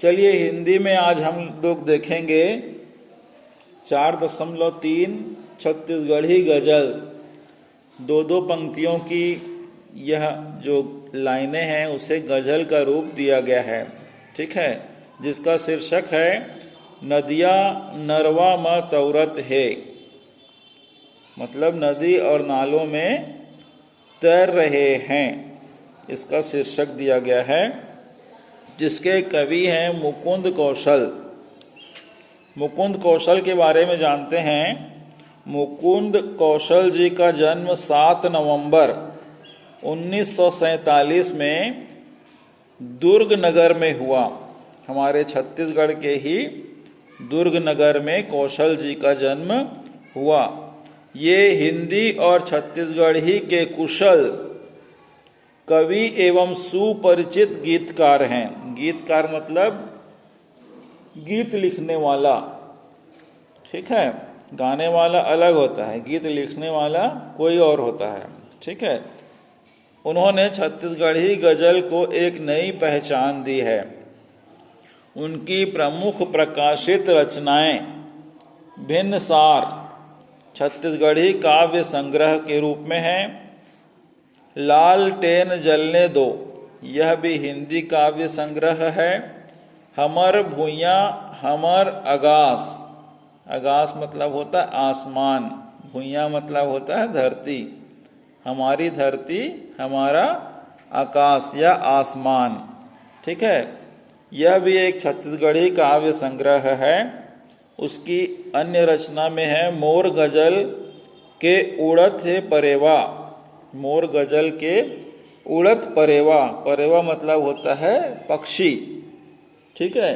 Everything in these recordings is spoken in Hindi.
चलिए हिंदी में आज हम लोग देखेंगे 4.3 छत्तीसगढ़ी गजल। दो दो पंक्तियों की यह जो लाइनें हैं उसे गजल का रूप दिया गया है, ठीक है, जिसका शीर्षक है नदिया नरवा म तौरत है। मतलब नदी और नालों में तैर रहे हैं, इसका शीर्षक दिया गया है, जिसके कवि हैं मुकुंद कौशल। मुकुंद कौशल के बारे में जानते हैं। मुकुंद कौशल जी का जन्म 7 नवंबर 1947 में दुर्ग नगर में हुआ। हमारे छत्तीसगढ़ के ही दुर्ग नगर में कौशल जी का जन्म हुआ। ये हिंदी और छत्तीसगढ़ी के कुशल कवि एवं सुपरिचित गीतकार हैं। गीतकार मतलब गीत लिखने वाला, ठीक है। गाने वाला अलग होता है, गीत लिखने वाला कोई और होता है, ठीक है। उन्होंने छत्तीसगढ़ी गजल को एक नई पहचान दी है। उनकी प्रमुख प्रकाशित रचनाएं भिन्न सार छत्तीसगढ़ी काव्य संग्रह के रूप में हैं। लालटेन जलने दो, यह भी हिंदी काव्य संग्रह है। हमर भुइयाँ हमर आगास, आगास मतलब होता है आसमान, भुइयाँ मतलब होता है धरती। हमारी धरती हमारा आकाश या आसमान, ठीक है। यह भी एक छत्तीसगढ़ी काव्य संग्रह है। उसकी अन्य रचना में है मोर गजल के उड़त है परेवा। मोर गजल के उड़त परेवा, परेवा मतलब होता है पक्षी, ठीक है।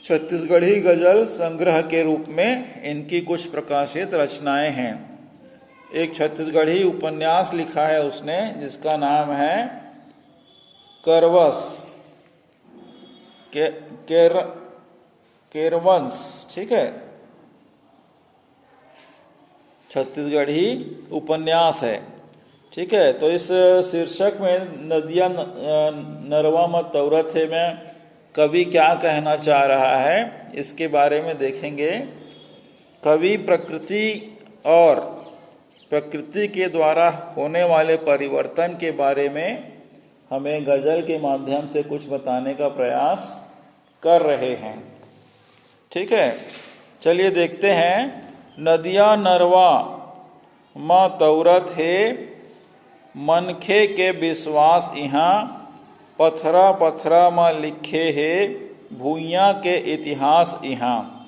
छत्तीसगढ़ी गजल संग्रह के रूप में इनकी कुछ प्रकाशित रचनाएं हैं। एक छत्तीसगढ़ी उपन्यास लिखा है उसने, जिसका नाम है करवस केरवंश, ठीक है। छत्तीसगढ़ी उपन्यास है, ठीक है। तो इस शीर्षक में नदिया नरवा म तौरत है में कवि क्या कहना चाह रहा है, इसके बारे में देखेंगे। कवि प्रकृति और प्रकृति के द्वारा होने वाले परिवर्तन के बारे में हमें गजल के माध्यम से कुछ बताने का प्रयास कर रहे हैं, ठीक है। चलिए देखते हैं। नदिया नरवा म तौरत है, मनखे के विश्वास यहाँ, पथरा पथरा म लिखे है, भुइयाँ के इतिहास यहाँ।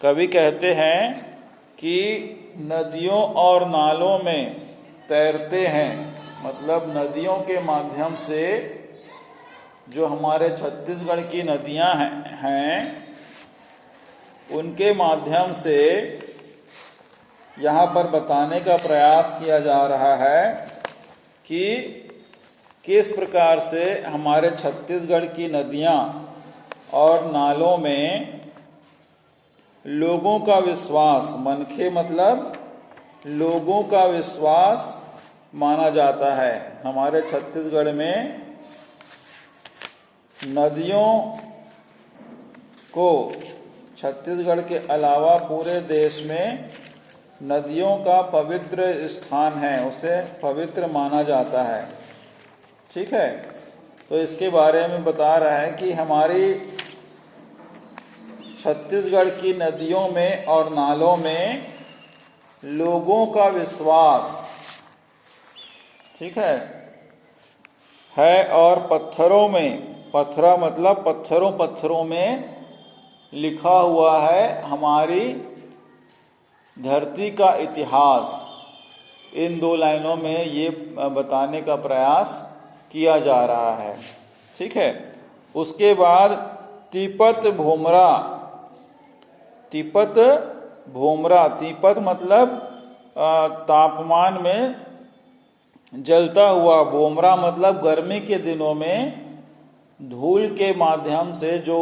कवि कहते हैं कि नदियों और नालों में तैरते हैं, मतलब नदियों के माध्यम से जो हमारे छत्तीसगढ़ की नदियां हैं उनके माध्यम से यहाँ पर बताने का प्रयास किया जा रहा है कि किस प्रकार से हमारे छत्तीसगढ़ की नदियां और नालों में लोगों का विश्वास, मनखे मतलब लोगों का विश्वास माना जाता है। हमारे छत्तीसगढ़ में नदियों को, छत्तीसगढ़ के अलावा पूरे देश में नदियों का पवित्र स्थान है, उसे पवित्र माना जाता है, ठीक है। तो इसके बारे में बता रहा है कि हमारी छत्तीसगढ़ की नदियों में और नालों में लोगों का विश्वास, ठीक है। और पत्थरों में, पत्थरा मतलब पत्थरों पत्थरों में लिखा हुआ है हमारी धरती का इतिहास। इन दो लाइनों में ये बताने का प्रयास किया जा रहा है, ठीक है। उसके बाद तीपत भोमरा, तीपत भोमरा, तीपत मतलब तापमान में जलता हुआ, भोमरा मतलब गर्मी के दिनों में धूल के माध्यम से जो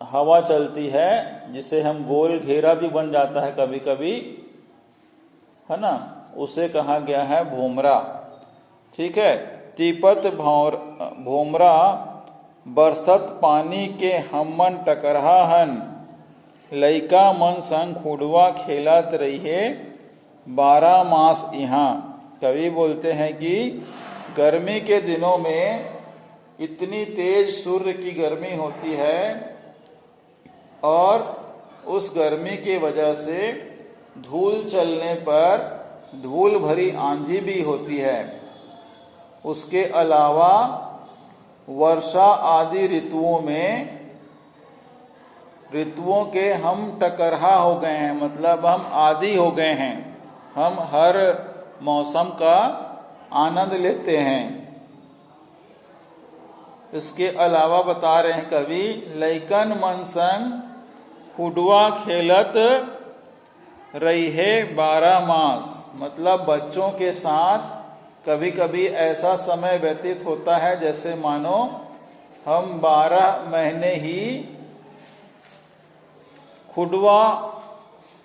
हवा चलती है, जिसे हम गोल घेरा भी बन जाता है कभी कभी, है ना, उसे कहा गया है भोमरा, ठीक है। तीपत भोमरा बरसत पानी के हमन टकरहा हन, लइका मन संग खुडवा खेलत रहिए 12 मास यहाँ। कवि बोलते हैं कि गर्मी के दिनों में इतनी तेज सूर्य की गर्मी होती है और उस गर्मी के वजह से धूल चलने पर धूल भरी आंधी भी होती है। उसके अलावा वर्षा आदि ऋतुओं के हम टकरहा हो गए हैं, मतलब हम आदी हो गए हैं। हम हर मौसम का आनंद लेते हैं। इसके अलावा बता रहे हैं कवि, लइकन मन संग खुडवा खेलत रही है 12 मास, मतलब बच्चों के साथ कभी कभी ऐसा समय व्यतीत होता है जैसे मानो हम 12 महीने ही खुडवा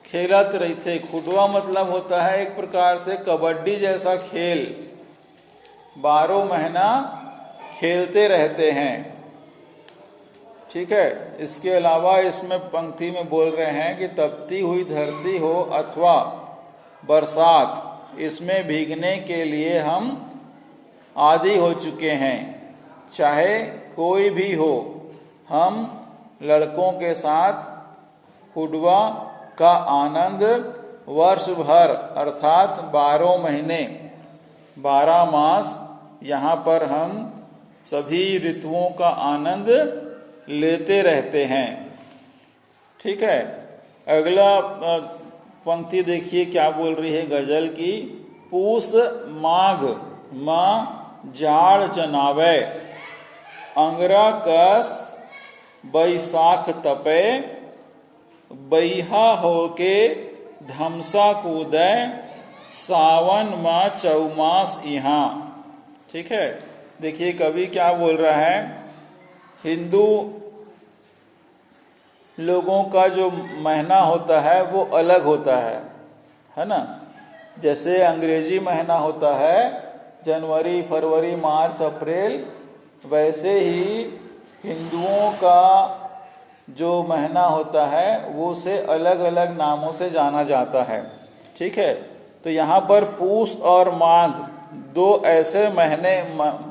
खेलत रही थे। खुडवा मतलब होता है एक प्रकार से कबड्डी जैसा खेल, 12 महीना खेलते रहते हैं। ठीक है। इसके अलावा इसमें पंक्ति में बोल रहे हैं कि तपती हुई धरती हो अथवा बरसात, इसमें भीगने के लिए हम आदी हो चुके हैं। चाहे कोई भी हो, हम लड़कों के साथ खुडवा का आनंद वर्ष भर अर्थात 12 महीने 12 मास यहाँ पर हम सभी ऋतुओं का आनंद लेते रहते हैं। ठीक है। अगला पंक्ति देखिए क्या बोल रही है गजल की, पूस माघ माँ जाड़ जनावे, अंगरा कस बैसाख तपे, बैहा होके धमसा कूदे, सावन माँ चौमास यहाँ। ठीक है। देखिए कवि क्या बोल रहा है, हिंदू लोगों का जो महीना होता है वो अलग होता है ना। जैसे अंग्रेजी महीना होता है जनवरी, फरवरी, मार्च, अप्रैल, वैसे ही हिंदुओं का जो महीना होता है वो उसे अलग अलग नामों से जाना जाता है। ठीक है। तो यहाँ पर पूस और माघ 2 ऐसे महीने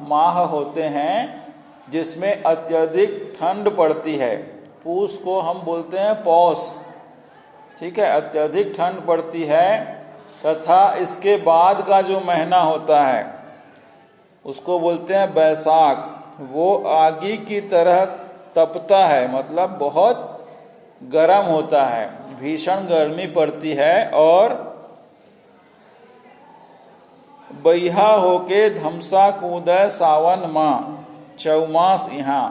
माह होते हैं जिसमें अत्यधिक ठंड पड़ती है। पूस को हम बोलते हैं पौष। ठीक है। अत्यधिक ठंड पड़ती है तथा इसके बाद का जो महीना होता है उसको बोलते हैं बैसाख। वो आगी की तरह तपता है, मतलब बहुत गर्म होता है, भीषण गर्मी पड़ती है। और बैहा होके धमसा कूदे सावन माँ चौमास यहाँ,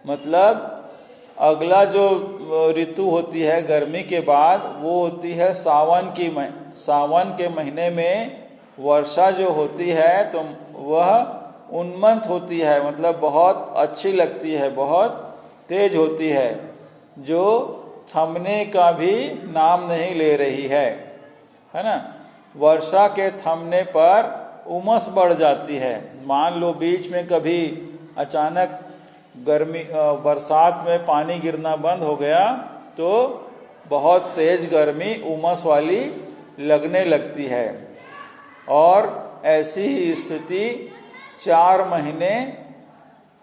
मतलब अगला जो ऋतु होती है गर्मी के बाद वो होती है सावन के महीने में वर्षा जो होती है तो वह उन्मत्त होती है, मतलब बहुत अच्छी लगती है, बहुत तेज होती है, जो थमने का भी नाम नहीं ले रही है ना। वर्षा के थमने पर उमस बढ़ जाती है। मान लो बीच में कभी अचानक बरसात में पानी गिरना बंद हो गया तो बहुत तेज गर्मी उमस वाली लगने लगती है। और ऐसी ही स्थिति 4 महीने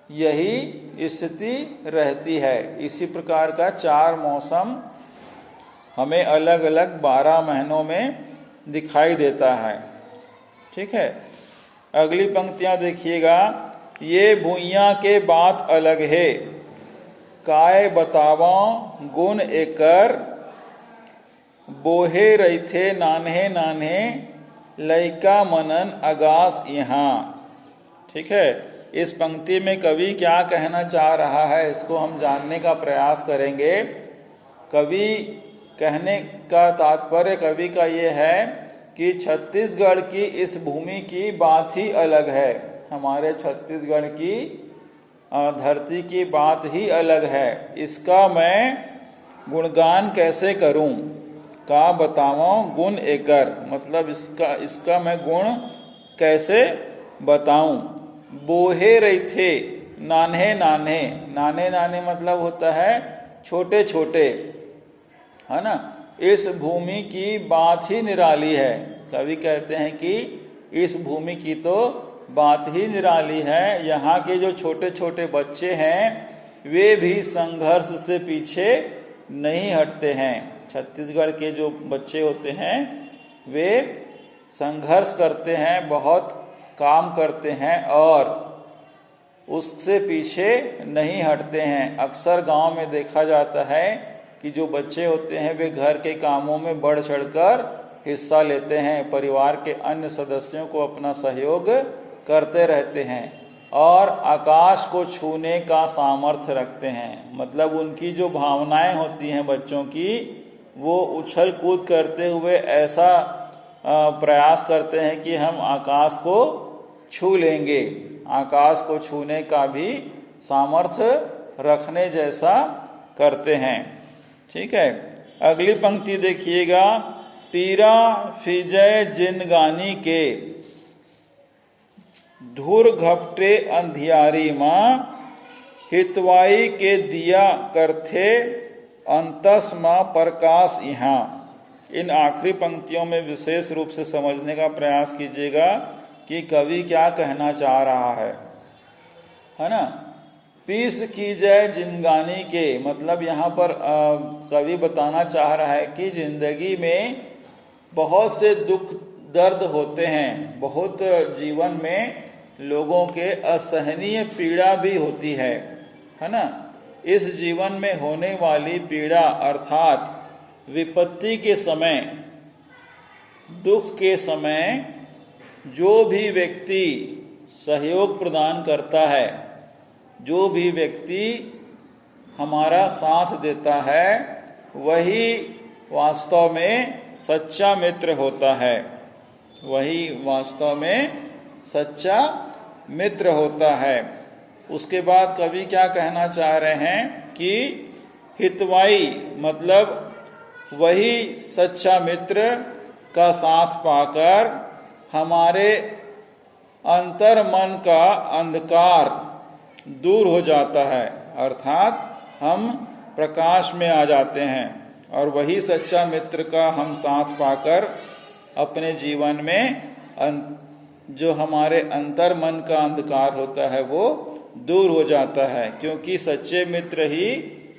यही स्थिति रहती है। इसी प्रकार का 4 मौसम हमें अलग अलग 12 महीनों में दिखाई देता है। ठीक है। अगली पंक्तियां देखिएगा, ये भुइयां के बात अलग है, काय बतावा गुण एकर, बोहे रहिथे नान्हे नान्हे, लइका मनन आगास यहाँ। ठीक है। इस पंक्ति में कवि क्या कहना चाह रहा है इसको हम जानने का प्रयास करेंगे। कवि कहने का तात्पर्य कवि का ये है कि छत्तीसगढ़ की इस भूमि की बात ही अलग है। हमारे छत्तीसगढ़ की धरती की बात ही अलग है। इसका मैं गुणगान कैसे करूं, का बताऊं गुण एकर, मतलब इसका मैं गुण कैसे बताऊं। बोहे रही थे, नान्हे नान्हे, नाने नाने मतलब होता है छोटे छोटे, है ना। इस भूमि की बात ही निराली है। कवि कहते हैं कि इस भूमि की तो बात ही निराली है। यहाँ के जो छोटे छोटे बच्चे हैं वे भी संघर्ष से पीछे नहीं हटते हैं। छत्तीसगढ़ के जो बच्चे होते हैं वे संघर्ष करते हैं, बहुत काम करते हैं और उससे पीछे नहीं हटते हैं। अक्सर गांव में देखा जाता है कि जो बच्चे होते हैं वे घर के कामों में बढ़ चढ़कर हिस्सा लेते हैं, परिवार के अन्य सदस्यों को अपना सहयोग करते रहते हैं और आकाश को छूने का सामर्थ्य रखते हैं। मतलब उनकी जो भावनाएं होती हैं बच्चों की, वो उछल कूद करते हुए ऐसा प्रयास करते हैं कि हम आकाश को छू लेंगे, आकाश को छूने का भी सामर्थ्य रखने जैसा करते हैं। ठीक है, अगली पंक्ति देखिएगा। पीरा फिजय जिनगानी के धुर घपटे अंधियारी माँ, हितवाई के दिया करथे अंतस माँ प्रकाश यहाँ। इन आखिरी पंक्तियों में विशेष रूप से समझने का प्रयास कीजिएगा कि कवि क्या कहना चाह रहा है ना। पीस की जय जिनगानी के मतलब यहाँ पर कवि बताना चाह रहा है कि जिंदगी में बहुत से दुख दर्द होते हैं, बहुत जीवन में लोगों के असहनीय पीड़ा भी होती है ना। इस जीवन में होने वाली पीड़ा अर्थात विपत्ति के समय, दुख के समय जो भी व्यक्ति सहयोग प्रदान करता है, जो भी व्यक्ति हमारा साथ देता है, वही वास्तव में सच्चा मित्र होता है, वही वास्तव में सच्चा मित्र होता है। उसके बाद कवि क्या कहना चाह रहे हैं कि हितवाई मतलब वही सच्चा मित्र का साथ पाकर हमारे अंतर मन का अंधकार दूर हो जाता है, अर्थात हम प्रकाश में आ जाते हैं और वही सच्चा मित्र का हम साथ पाकर अपने जीवन में जो हमारे अंतर मन का अंधकार होता है वो दूर हो जाता है, क्योंकि सच्चे मित्र ही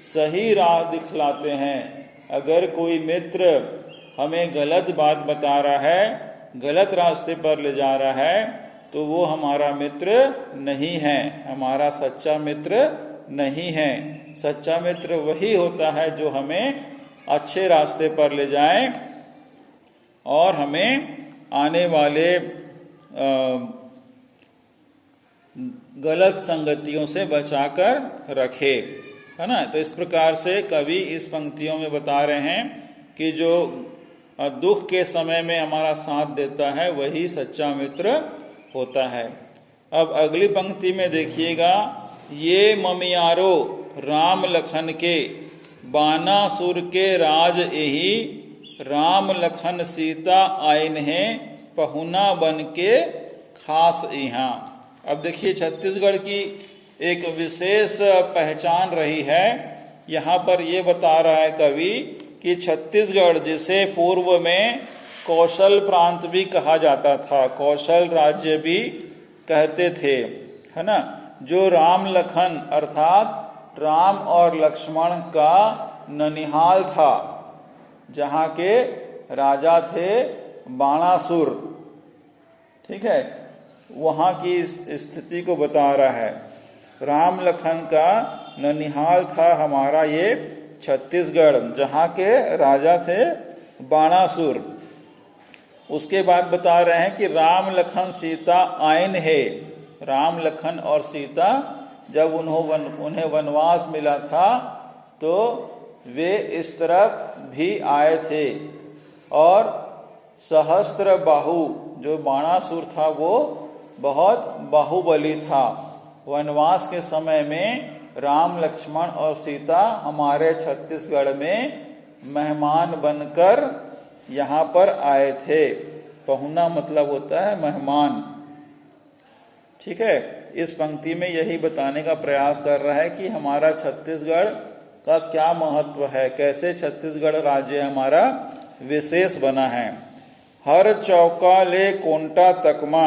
सही राह दिखलाते हैं। अगर कोई मित्र हमें गलत बात बता रहा है, गलत रास्ते पर ले जा रहा है, तो वो हमारा मित्र नहीं है, हमारा सच्चा मित्र नहीं है। सच्चा मित्र वही होता है जो हमें अच्छे रास्ते पर ले जाए और हमें आने वाले गलत संगतियों से बचाकर रखे, है ना। तो इस प्रकार से कवि इस पंक्तियों में बता रहे हैं कि जो दुख के समय में हमारा साथ देता है वही सच्चा मित्र होता है। अब अगली पंक्ति में देखिएगा। ये ममियारो राम लखन के, बानासुर के राज एही, राम लखन सीता आइन है, पहुना बन के खास यहाँ। अब देखिए छत्तीसगढ़ की एक विशेष पहचान रही है। यहाँ पर ये बता रहा है कवि कि छत्तीसगढ़ जिसे पूर्व में कौशल प्रांत भी कहा जाता था, कौशल राज्य भी कहते थे, है ना। जो राम लखन अर्थात राम और लक्ष्मण का ननिहाल था, जहाँ के राजा थे बाणासुर, ठीक है, वहाँ की स्थिति को बता रहा है। राम लखन का ननिहाल था हमारा ये छत्तीसगढ़, जहाँ के राजा थे बाणासुर। उसके बाद बता रहे हैं कि राम लखन सीता आयन है। राम लखन और सीता जब उन्हें वनवास मिला था तो वे इस तरफ भी आए थे और सहस्त्र बाहु जो बाणासुर था वो बहुत बाहुबली था। वनवास के समय में राम लक्ष्मण और सीता हमारे छत्तीसगढ़ में मेहमान बनकर यहाँ पर आए थे। पहुना मतलब होता है मेहमान, ठीक है। इस पंक्ति में यही बताने का प्रयास कर रहा है कि हमारा छत्तीसगढ़ का क्या महत्व है, कैसे छत्तीसगढ़ राज्य हमारा विशेष बना है। हर चौका ले कोंटा तकमा,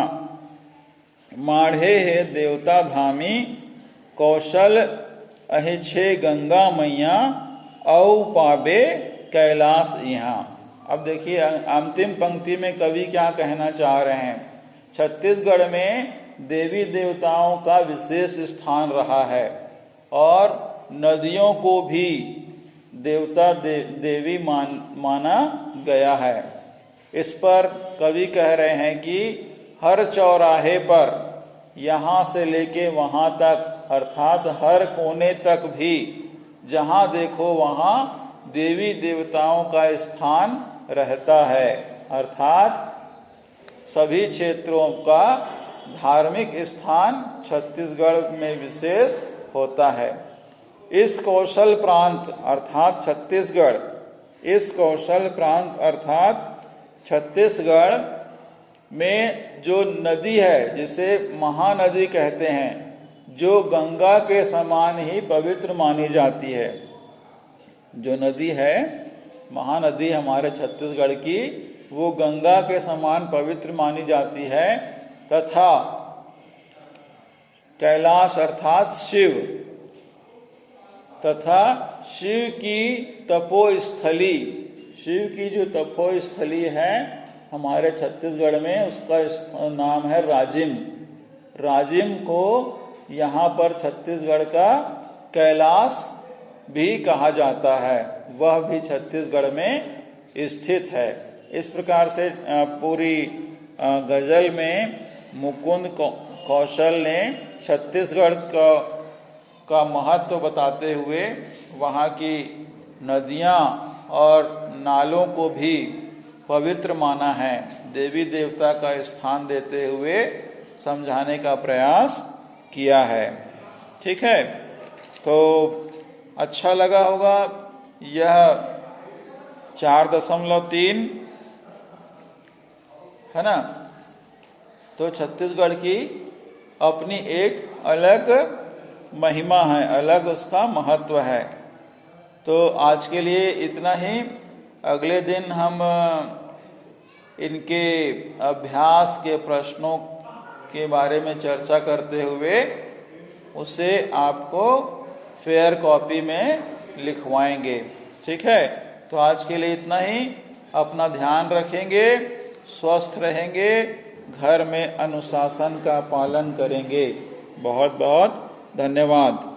माढ़े है देवता धामी, कौशल अहिछे गंगा मैया, औ पाबे कैलाश यहाँ। अब देखिए अंतिम पंक्ति में कवि क्या कहना चाह रहे हैं। छत्तीसगढ़ में देवी देवताओं का विशेष स्थान रहा है और नदियों को भी देवता देवी माना गया है। इस पर कवि कह रहे हैं कि हर चौराहे पर, यहाँ से लेके वहाँ तक, अर्थात हर कोने तक भी जहाँ देखो वहाँ देवी देवताओं का स्थान रहता है। अर्थात सभी क्षेत्रों का धार्मिक स्थान छत्तीसगढ़ में विशेष होता है। इस कौशल प्रांत अर्थात छत्तीसगढ़, इस कौशल प्रांत अर्थात छत्तीसगढ़ में जो नदी है जिसे महानदी कहते हैं, जो गंगा के समान ही पवित्र मानी जाती है। जो नदी है महानदी हमारे छत्तीसगढ़ की, वो गंगा के समान पवित्र मानी जाती है। तथा कैलाश अर्थात शिव, तथा शिव की तपोस्थली, शिव की जो तपोस्थली है हमारे छत्तीसगढ़ में, उसका नाम है राजिम। राजिम को यहाँ पर छत्तीसगढ़ का कैलाश भी कहा जाता है, वह भी छत्तीसगढ़ में स्थित है। इस प्रकार से पूरी गजल में मुकुंद कौशल ने छत्तीसगढ़ का महत्व बताते हुए वहाँ की नदियाँ और नालों को भी पवित्र माना है, देवी देवता का स्थान देते हुए समझाने का प्रयास किया है। ठीक है, तो अच्छा लगा होगा यह 4.3 है ना। तो छत्तीसगढ़ की अपनी एक अलग महिमा है, अलग उसका महत्व है। तो आज के लिए इतना ही। अगले दिन हम इनके अभ्यास के प्रश्नों के बारे में चर्चा करते हुए उसे आपको फेयर कॉपी में लिखवाएंगे। ठीक है, तो आज के लिए इतना ही। अपना ध्यान रखेंगे, स्वस्थ रहेंगे, घर में अनुशासन का पालन करेंगे। बहुत बहुत धन्यवाद।